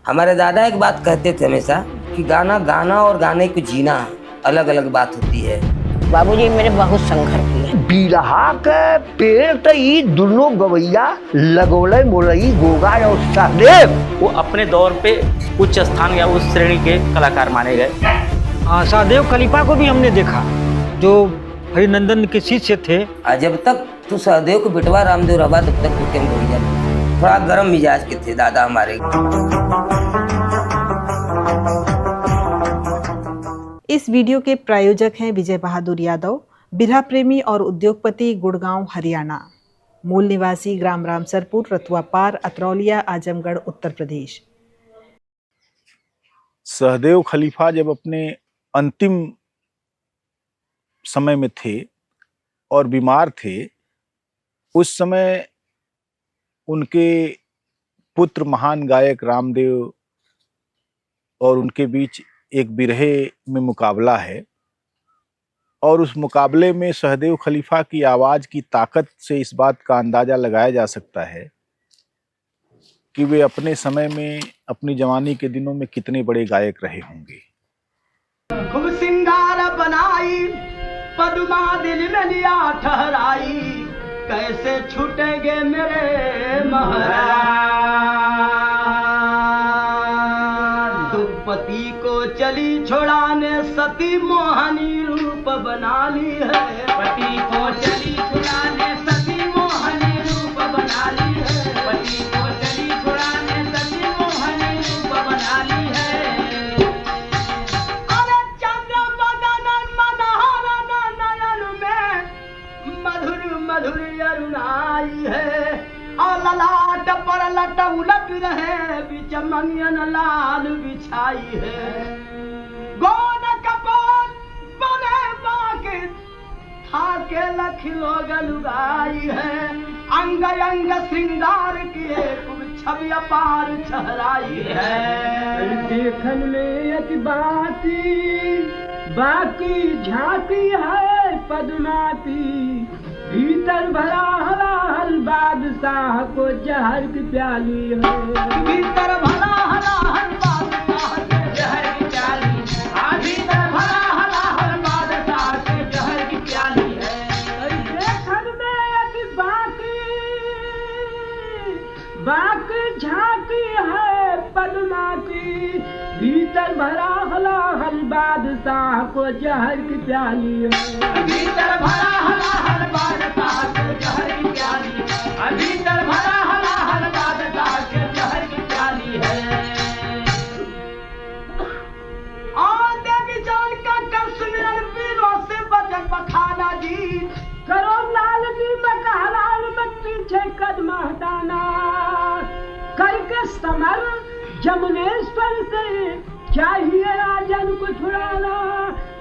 हमारे दादा एक बात कहते थे हमेशा कि गाना गाना और गाने को जीना अलग अलग बात होती है। बाबूजी मेरे बहुत संघर्ष किए। बिरहा के पेड़ त ई दुनो गवैया लगोले मोरई गोगा और सहदेव वो अपने दौर पे उच्च स्थान या उस श्रेणी के कलाकार माने गए। सहदेव खलीफा को भी हमने देखा जो हरिनंदन के शिष्य थे। जब तक तू सहदेव को बिटवा रामदेव रहा तब तक तू केम गवैया थोड़ा गर्म मिजाज के थे दादा हमारे। इस वीडियो के प्रायोजक हैं विजय बहादुर यादव, बिरहा प्रेमी और उद्योगपति, गुड़गांव, हरियाणा। मूल निवासी ग्राम रामसरपुर, रतुआ पार, अतरौलिया, आजमगढ़, उत्तर प्रदेश। सहदेव खलीफा जब अपने अंतिम समय में थे और बीमार थे, उस समय उनके पुत्र महान गायक रामदेव और उनके बीच एक बिरहे में मुकाबला है और उस मुकाबले में सहदेव खलीफा की आवाज़ की ताकत से इस बात का अंदाज़ा लगाया जा सकता है कि वे अपने समय में, अपनी जवानी के दिनों में कितने बड़े गायक रहे होंगे। खूब सिंगार बनाई, पद्मा दिल में लिया ठहराई, कैसे छूटेंगे मेरे महाराज। दुपति को चली छोड़ाने सती मोहनी रूप बना ली है। पति को चली छुड़ाने सती मोहनी रूप बना ली है। पति को चली छुड़ाने सती मोहनी रूप बना ली है। अरे चंद्र बदन मनोहर नयन में मधुर मधुर अरुणाई है। और ललाट पर लट उलट रहे बीच मंगन लाल बिछाई है। गोद कपोल बने बाके थाके लखिलो गलुगाई है। अंग अंग श्रृंगार किए खूब छवि अपार छहराई है। देखन में अति बाकी झांकी है पद्माती। भीतर भरा हलाहल बादशाह को जहर की प्याली है। भीतर भरा हलाहल बादशाह को जहर की प्याली है। भीतर भरा हलाहल बादशाह को जहर की प्याली है। देखन में अति बाकी झांकी है पद्मा की। भीतर भरा हलाहल बादशाह को जहर की प्याली है। भीतर भरा हलाहल बादशाह को जहर की प्याली है। भीतर भरा हलाहल बादशाह को जहर की प्याली है। और देवी जान का कर सुमिरन पीरों से बचन बखाना जी। करो लाल जी बकहलाल मत पीछे कदम हटाना। करके समर जमुनेश्वर से चाहिए राजन को छुड़ाना।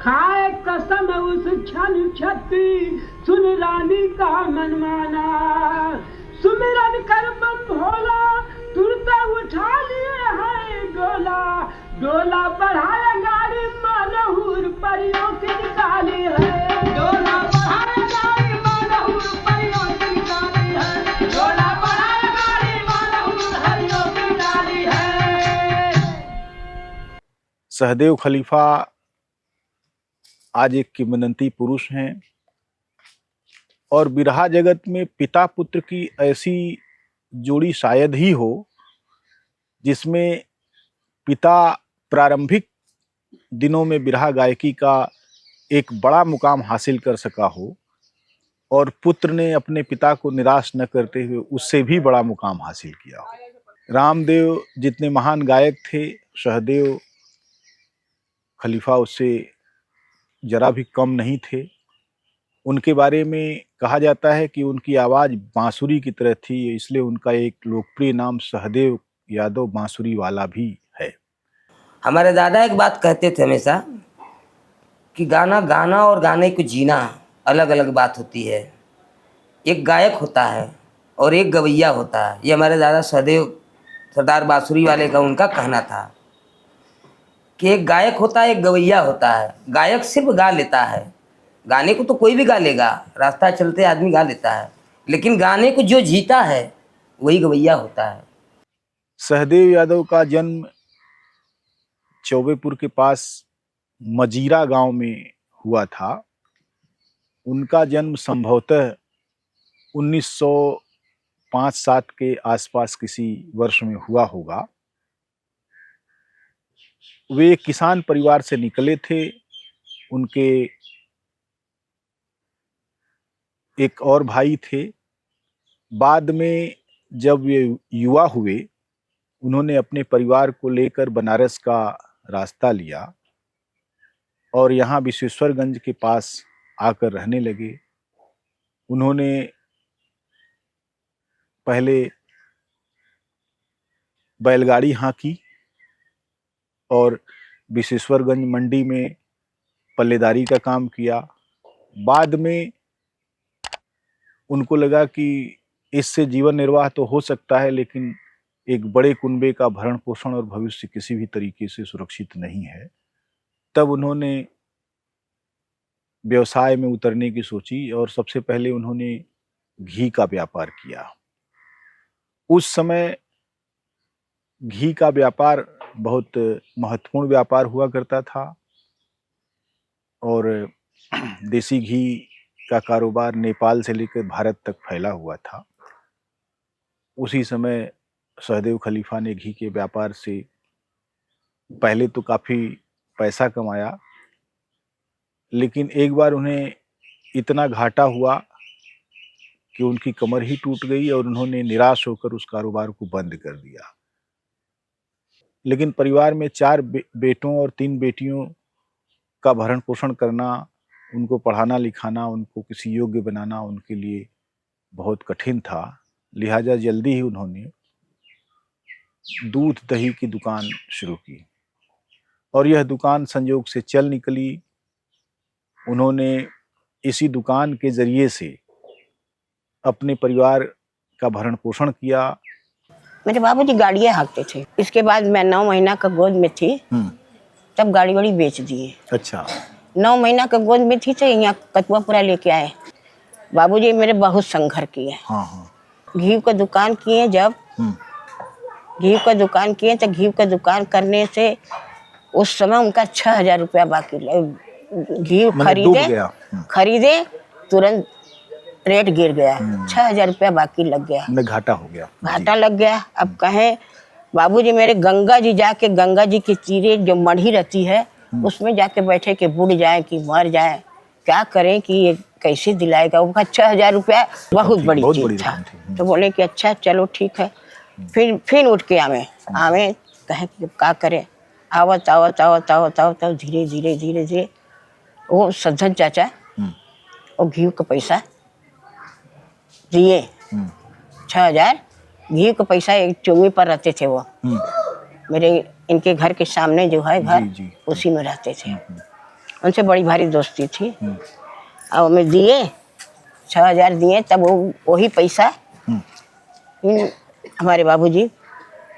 खाए कसम उस क्षण छत्ती सुन रानी का मनमाना। सुमिरन कर बम भोला तुरता उठा लिए है डोला। डोला बढ़ाया गाड़ी मानहूर परियों की निकाली है। डोला बढ़ाया गाड़ी मानहूर परियों की निकाली है। डोला बढ़ाया गाड़ी मानहूर हरियों की निकाली है। सहदेव खलीफा आज एक किंवदंती पुरुष हैं और बिरहा जगत में पिता पुत्र की ऐसी जोड़ी शायद ही हो जिसमें पिता प्रारंभिक दिनों में बिरहा गायकी का एक बड़ा मुकाम हासिल कर सका हो और पुत्र ने अपने पिता को निराश न करते हुए उससे भी बड़ा मुकाम हासिल किया हो। रामदेव जितने महान गायक थे, सहदेव खलीफा उससे जरा भी कम नहीं थे। उनके बारे में कहा जाता है कि उनकी आवाज़ बांसुरी की तरह थी, इसलिए उनका एक लोकप्रिय नाम सहदेव यादव बांसुरी वाला भी है। हमारे दादा एक बात कहते थे हमेशा कि गाना गाना और गाने को जीना अलग अलग बात होती है। एक गायक होता है और एक गवैया होता है। ये हमारे दादा सहदेव सरदार बांसुरी वाले का उनका कहना था कि एक गायक होता है, एक गवैया होता है। गायक सिर्फ गा लेता है, गाने को तो कोई भी गा लेगा, रास्ता चलते आदमी गा लेता है, लेकिन गाने को जो जीता है वही गवैया होता है। सहदेव यादव का जन्म चौबेपुर के पास मजीरा गांव में हुआ था। उनका जन्म संभवतः 1905-7 के आसपास किसी वर्ष में हुआ होगा। वे एक किसान परिवार से निकले थे। उनके एक और भाई थे। बाद में जब वे युवा हुए, उन्होंने अपने परिवार को लेकर बनारस का रास्ता लिया और यहाँ विश्वेश्वरगंज के पास आकर रहने लगे। उन्होंने पहले बैलगाड़ी हाँकी और विश्वेश्वरगंज मंडी में पल्लेदारी का काम किया। बाद में उनको लगा कि इससे जीवन निर्वाह तो हो सकता है, लेकिन एक बड़े कुनबे का भरण पोषण और भविष्य किसी भी तरीके से सुरक्षित नहीं है। तब उन्होंने व्यवसाय में उतरने की सोची और सबसे पहले उन्होंने घी का व्यापार किया। उस समय घी का व्यापार बहुत महत्वपूर्ण व्यापार हुआ करता था और देसी घी का कारोबार नेपाल से लेकर भारत तक फैला हुआ था। उसी समय सहदेव खलीफा ने घी के व्यापार से पहले तो काफ़ी पैसा कमाया, लेकिन एक बार उन्हें इतना घाटा हुआ कि उनकी कमर ही टूट गई और उन्होंने निराश होकर उस कारोबार को बंद कर दिया। लेकिन परिवार में 4 बेटों और 3 बेटियों का भरण पोषण करना, उनको पढ़ाना लिखाना, उनको किसी योग्य बनाना उनके लिए बहुत कठिन था। लिहाजा जल्दी ही उन्होंने दूध दही की दुकान शुरू की और यह दुकान संयोग से चल निकली। उन्होंने इसी दुकान के जरिए से अपने परिवार का भरण पोषण किया। मेरे बाबूजी गाड़ियाँ हाँकते थे। इसके बाद मैं 9 महीना का गोद में थी, तब गाड़ी वाड़ी बेच दिए। अच्छा। 9 महीना का गोद में थी तो यहाँ कतुआपुरा लेके आए। बाबूजी मेरे बहुत संघर्ष किए। हाँ हाँ। घी का दुकान किए, जब घी का दुकान किए तो घी का दुकान करने से उस समय उनका 6,000 रुपया बाकी घी खरीदे तुरंत रेट गिर गया। 6,000 रुपया बाकी लग गया। घाटा हो गया। घाटा लग गया। अब कहें बाबूजी मेरे गंगा जी जाके, गंगा जी के तीरे जो मढ़ी रहती है उसमें जाके बैठे कि बुड़ जाए कि मर जाए, क्या करें कि ये कैसे दिलाएगा। उनका 6,000 रुपया बहुत बड़ी चीज था। तो बोले कि अच्छा चलो ठीक है। फिर उठ के आवे कहें कि क्या करें। आवत धीरे धीरे वो सज्जन चाचा और घी का पैसा दिए। 6,000 घी का पैसा एक चुंगी पर रहते थे। वो मेरे इनके घर के सामने जो है घर, उसी में रहते थे। उनसे बड़ी भारी दोस्ती थी। और मैं दिए 6,000 दिए, तब वही पैसा हमारे बाबूजी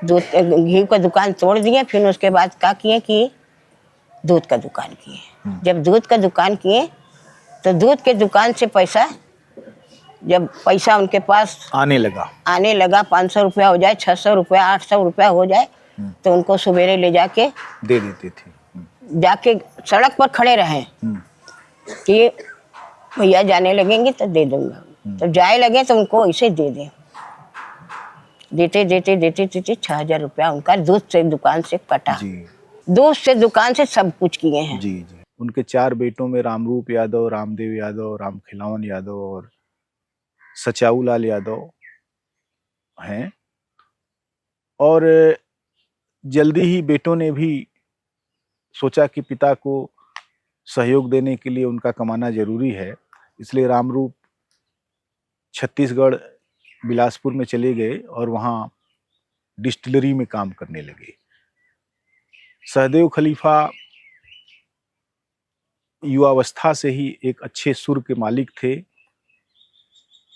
घी का दुकान तोड़ दिए। फिर उसके बाद क्या किए कि दूध का दुकान किए। जब दूध का दुकान किए तो दूध के दुकान से जब पैसा उनके पास आने लगा 500 रुपया हो जाए, 600 रुपया, 800 रुपया हो जाए, तो उनको सवेरे ले जाके दे देते थे। जाके सड़क पर खड़े रहे कि भैया जाने लगेंगे तो दे दूंगा। तो जाए लगे तो उनको ऐसे दे देते 6,000 रुपया उनका दूध से दुकान से कटा। दूध से दुकान से सब कुछ किए हैं। जी। उनके 4 बेटों में रामरूप यादव, रामदेव यादव, रामखिलावन यादव और सचाऊ लाल यादव हैं। और जल्दी ही बेटों ने भी सोचा कि पिता को सहयोग देने के लिए उनका कमाना जरूरी है, इसलिए रामरूप छत्तीसगढ़ बिलासपुर में चले गए और वहाँ डिस्टिलरी में काम करने लगे। सहदेव खलीफा युवावस्था से ही एक अच्छे सुर के मालिक थे।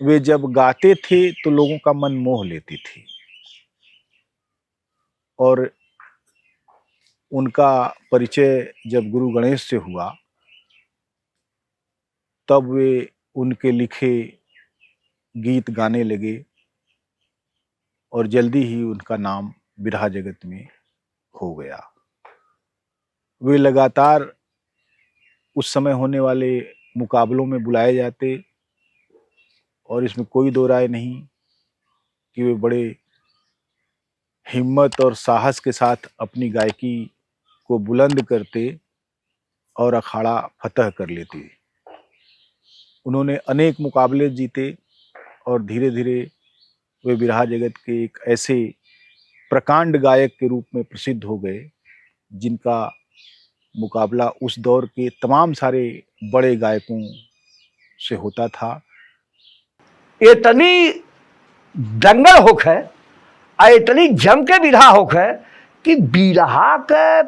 वे जब गाते थे तो लोगों का मन मोह लेती थी और उनका परिचय जब गुरु गणेश से हुआ तब वे उनके लिखे गीत गाने लगे और जल्दी ही उनका नाम बिरहा जगत में हो गया। वे लगातार उस समय होने वाले मुकाबलों में बुलाए जाते और इसमें कोई दो राय नहीं कि वे बड़े हिम्मत और साहस के साथ अपनी गायकी को बुलंद करते और अखाड़ा फतह कर लेते। उन्होंने अनेक मुकाबले जीते और धीरे धीरे वे बिरहा जगत के एक ऐसे प्रकांड गायक के रूप में प्रसिद्ध हो गए जिनका मुकाबला उस दौर के तमाम सारे बड़े गायकों से होता था। इतनी दंगल होख है और इतनी जम के बिरहा होख है कि बिरहा के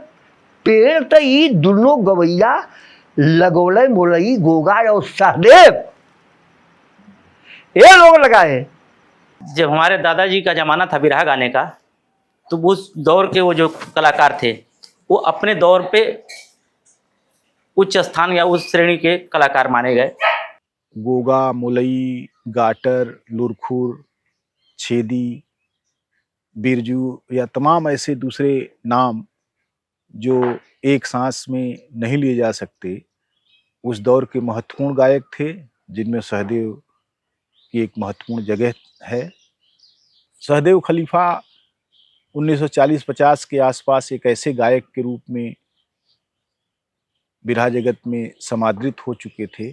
पेड़ तो ई दोनों गवैया लगोले मोलई गोगा और सहदेव ये लोग लगाए। जब हमारे दादाजी का जमाना था बिरहा गाने का, तो उस दौर के वो जो कलाकार थे वो अपने दौर पे उच्च स्थान या उस श्रेणी के कलाकार माने गए। गोगा, मुलई, गाटर, लुरखुर, छेदी, बिरजू या तमाम ऐसे दूसरे नाम जो एक सांस में नहीं लिए जा सकते, उस दौर के महत्वपूर्ण गायक थे जिनमें सहदेव की एक महत्वपूर्ण जगह है। सहदेव खलीफा 1940-50 के आसपास एक ऐसे गायक के रूप में बिरहा जगत में समादृत हो चुके थे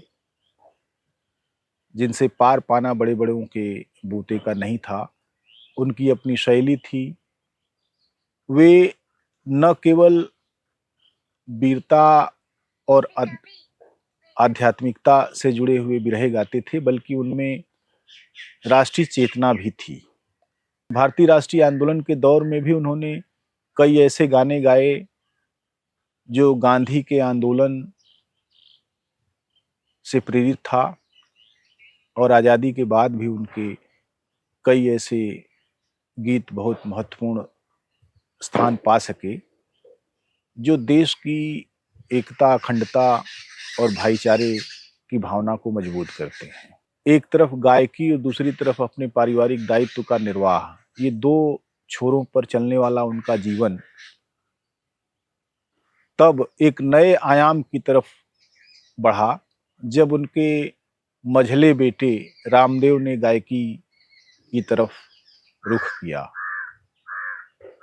जिनसे पार पाना बड़े बड़ों के बूते का नहीं था। उनकी अपनी शैली थी। वे न केवल वीरता और आध्यात्मिकता से जुड़े हुए बिरहे गाते थे, बल्कि उनमें राष्ट्रीय चेतना भी थी। भारतीय राष्ट्रीय आंदोलन के दौर में भी उन्होंने कई ऐसे गाने गाए जो गांधी के आंदोलन से प्रेरित था और आज़ादी के बाद भी उनके कई ऐसे गीत बहुत महत्वपूर्ण स्थान पा सके जो देश की एकता, अखंडता और भाईचारे की भावना को मजबूत करते हैं। एक तरफ गायकी और दूसरी तरफ अपने पारिवारिक दायित्व का निर्वाह, ये दो छोरों पर चलने वाला उनका जीवन तब एक नए आयाम की तरफ बढ़ा जब उनके मझले बेटे रामदेव ने गायकी की तरफ रुख किया।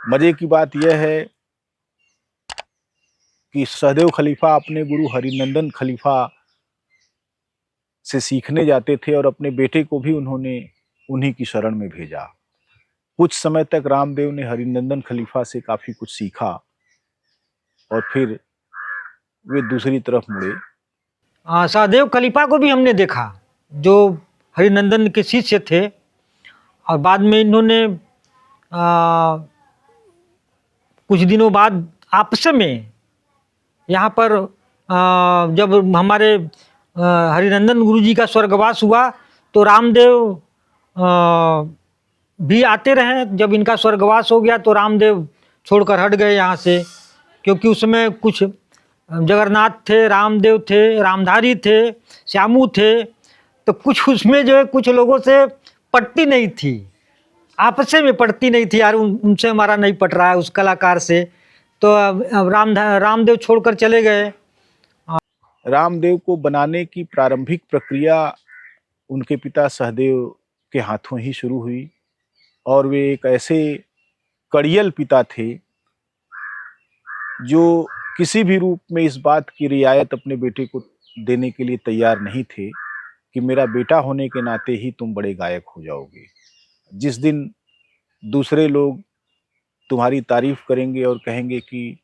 मजे की बात यह है कि सहदेव खलीफा अपने गुरु हरिनंदन खलीफा से सीखने जाते थे और अपने बेटे को भी उन्होंने उन्हीं की शरण में भेजा। कुछ समय तक रामदेव ने हरिनंदन खलीफा से काफी कुछ सीखा और फिर वे दूसरी तरफ मुड़े। सहदेव खलीफा को भी हमने देखा जो हरिनंदन के शिष्य थे और बाद में इन्होंने कुछ दिनों बाद आपस में यहाँ पर जब हमारे हरिनंदन गुरुजी का स्वर्गवास हुआ तो रामदेव भी आते रहे। जब इनका स्वर्गवास हो गया तो रामदेव छोड़कर हट गए यहाँ से, क्योंकि उसमें कुछ जगन्नाथ थे, रामदेव थे, रामधारी थे, श्यामू थे, तो कुछ उसमें जो है कुछ लोगों से पटती नहीं थी, आपस में पटती नहीं थी। यार उनसे हमारा नहीं पट रहा है उस कलाकार से, तो रामदेव छोड़कर चले गए। रामदेव को बनाने की प्रारंभिक प्रक्रिया उनके पिता सहदेव के हाथों ही शुरू हुई और वे एक ऐसे कड़ियल पिता थे जो किसी भी रूप में इस बात की रियायत अपने बेटे को देने के लिए तैयार नहीं थे कि मेरा बेटा होने के नाते ही तुम बड़े गायक हो जाओगे। जिस दिन दूसरे लोग तुम्हारी तारीफ करेंगे और कहेंगे कि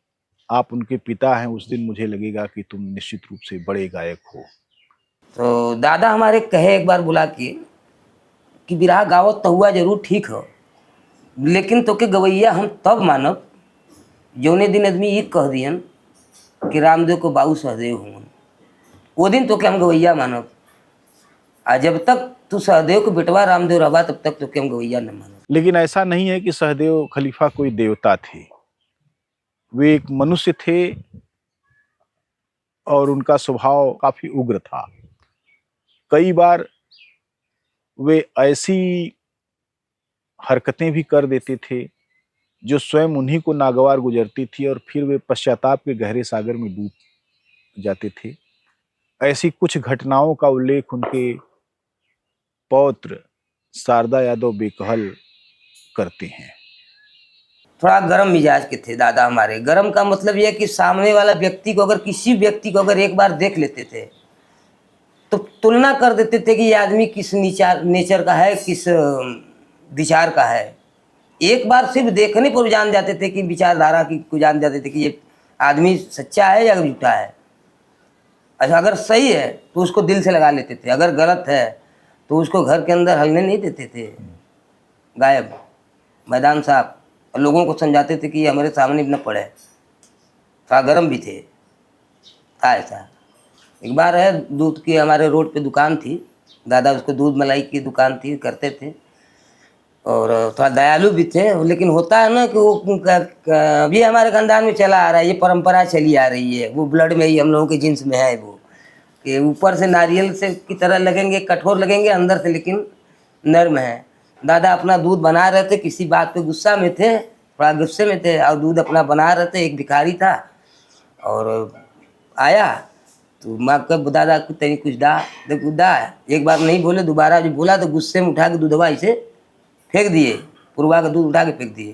आप उनके पिता हैं, उस दिन मुझे लगेगा कि तुम निश्चित रूप से बड़े गायक हो। तो दादा हमारे कहे एक बार बुला के कि बिरहा गावत तो हुआ जरूर ठीक हो, लेकिन तो के गवैया हम तब मानब जौने दिन आदमी ये कह दियन कि रामदेव को बाबू सहदेव हों, वो दिन तो के हम गवैया मानब। आ जब तक तू सहदेव को बेटवा रामदेव रहा तब तक तो के हम गवैया न मानब। लेकिन ऐसा नहीं है कि सहदेव खलीफा कोई देवता थे, वे एक मनुष्य थे और उनका स्वभाव काफी उग्र था। कई बार वे ऐसी हरकतें भी कर देते थे जो स्वयं उन्हीं को नागवार गुजरती थी और फिर वे पश्चाताप के गहरे सागर में डूब जाते थे। ऐसी कुछ घटनाओं का उल्लेख उनके पौत्र शारदा यादव बेकहल करते हैं। थोड़ा गर्म मिजाज के थे दादा हमारे। गर्म का मतलब यह कि सामने वाला व्यक्ति को, अगर किसी व्यक्ति को अगर एक बार देख लेते थे तो तुलना कर देते थे कि ये आदमी किस नेचर का है, किस विचार का है। एक बार सिर्फ देखने पर जान जाते थे कि विचारधारा की को जान जाते थे कि ये आदमी सच्चा है या झूठा है। अच्छा, अगर सही है तो उसको दिल से लगा लेते थे, अगर गलत है तो उसको घर के अंदर हलने नहीं देते थे, गायब मैदान साहब। और लोगों को समझाते थे कि ये हमारे सामने न पड़े। थोड़ा गर्म भी थे, था ऐसा। एक बार है, दूध की हमारे रोड पे दुकान थी, दादा उसको दूध मलाई की दुकान थी, करते थे और थोड़ा दयालु भी थे। लेकिन होता है ना कि वो अभी हमारे खानदान में चला आ रहा है, ये परंपरा चली आ रही है, वो ब्लड में ही हम लोगों के जिन्स में है वो, कि ऊपर से नारियल से की तरह लगेंगे, कठोर लगेंगे, अंदर से लेकिन नर्म है। दादा अपना दूध बना रहे थे, किसी बात पे गुस्सा में थे, थोड़ा गुस्से में थे और दूध अपना बना रहे थे। एक भिखारी था और आया तो माँ कब दादा तेरी कुछ दा। एक बार नहीं बोले, दोबारा जो बोला तो गुस्से में उठा के दूधवा इसे फेंक दिए, पुरवा का दूध उठा के फेंक दिए।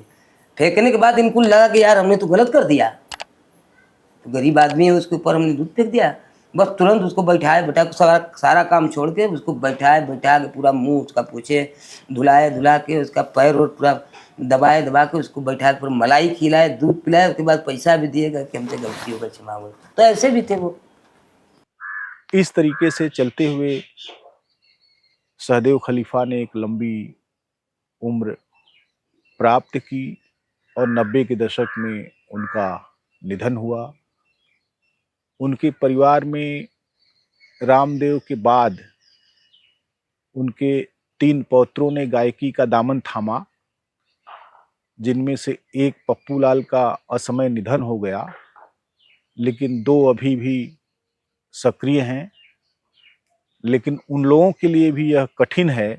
फेंकने के बाद इनको लगा कि यार हमने तो गलत कर दिया, तो गरीब आदमी है उसके ऊपर हमने दूध फेंक दिया। बस तुरंत उसको बैठा सारा काम छोड़ के उसको बैठा के पूरा मुंह उसका पोछे, धुला के उसका पैर और पूरा दबा के उसको बैठा के पूरा मलाई खिलाए, दूध पिलाए, उसके बाद पैसा भी दिएगा कि हमसे गलती होगा, क्षमा हो। तो ऐसे भी थे वो। इस तरीके से चलते हुए सहदेव खलीफा ने एक लंबी उम्र प्राप्त की और 90 के दशक में उनका निधन हुआ। उनके परिवार में रामदेव के बाद उनके 3 पौत्रों ने गायकी का दामन थामा, जिनमें से एक पप्पू लाल का असमय निधन हो गया, लेकिन 2 अभी भी सक्रिय हैं। लेकिन उन लोगों के लिए भी यह कठिन है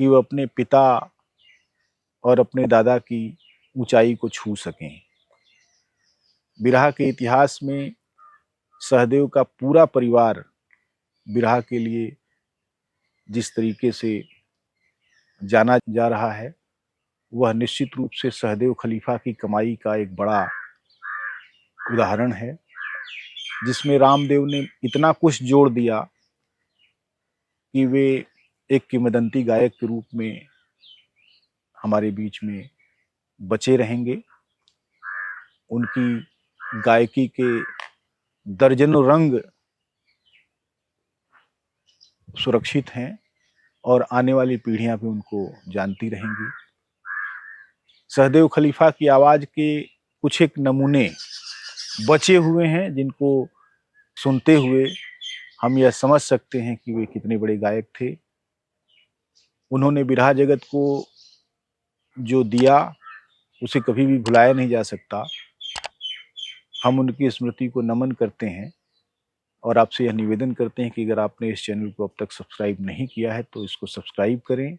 कि वो अपने पिता और अपने दादा की ऊंचाई को छू सकें। बिरहा के इतिहास में सहदेव का पूरा परिवार बिरहा के लिए जिस तरीके से जाना जा रहा है, वह निश्चित रूप से सहदेव खलीफा की कमाई का एक बड़ा उदाहरण है, जिसमें रामदेव ने इतना कुछ जोड़ दिया कि वे एक किंवदंती गायक के रूप में हमारे बीच में बचे रहेंगे। उनकी गायकी के दर्जनों रंग सुरक्षित हैं और आने वाली पीढ़ियां भी उनको जानती रहेंगी। सहदेव खलीफा की आवाज़ के कुछ एक नमूने बचे हुए हैं, जिनको सुनते हुए हम यह समझ सकते हैं कि वे कितने बड़े गायक थे। उन्होंने बिरहा जगत को जो दिया उसे कभी भी भुलाया नहीं जा सकता। हम उनकी स्मृति को नमन करते हैं और आपसे यह निवेदन करते हैं कि अगर आपने इस चैनल को अब तक सब्सक्राइब नहीं किया है तो इसको सब्सक्राइब करें,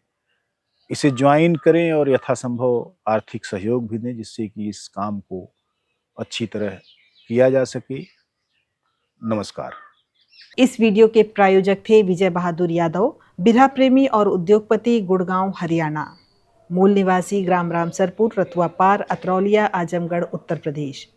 इसे ज्वाइन करें और यथासंभव आर्थिक सहयोग भी दें, जिससे कि इस काम को अच्छी तरह किया जा सके। नमस्कार। इस वीडियो के प्रायोजक थे विजय बहादुर यादव, बिरहा प्रेमी और उद्योगपति, गुड़गांव, हरियाणा। मूल निवासी ग्राम रामसरपुर, रतुआ पार, अतरौलिया, आजमगढ़, उत्तर प्रदेश।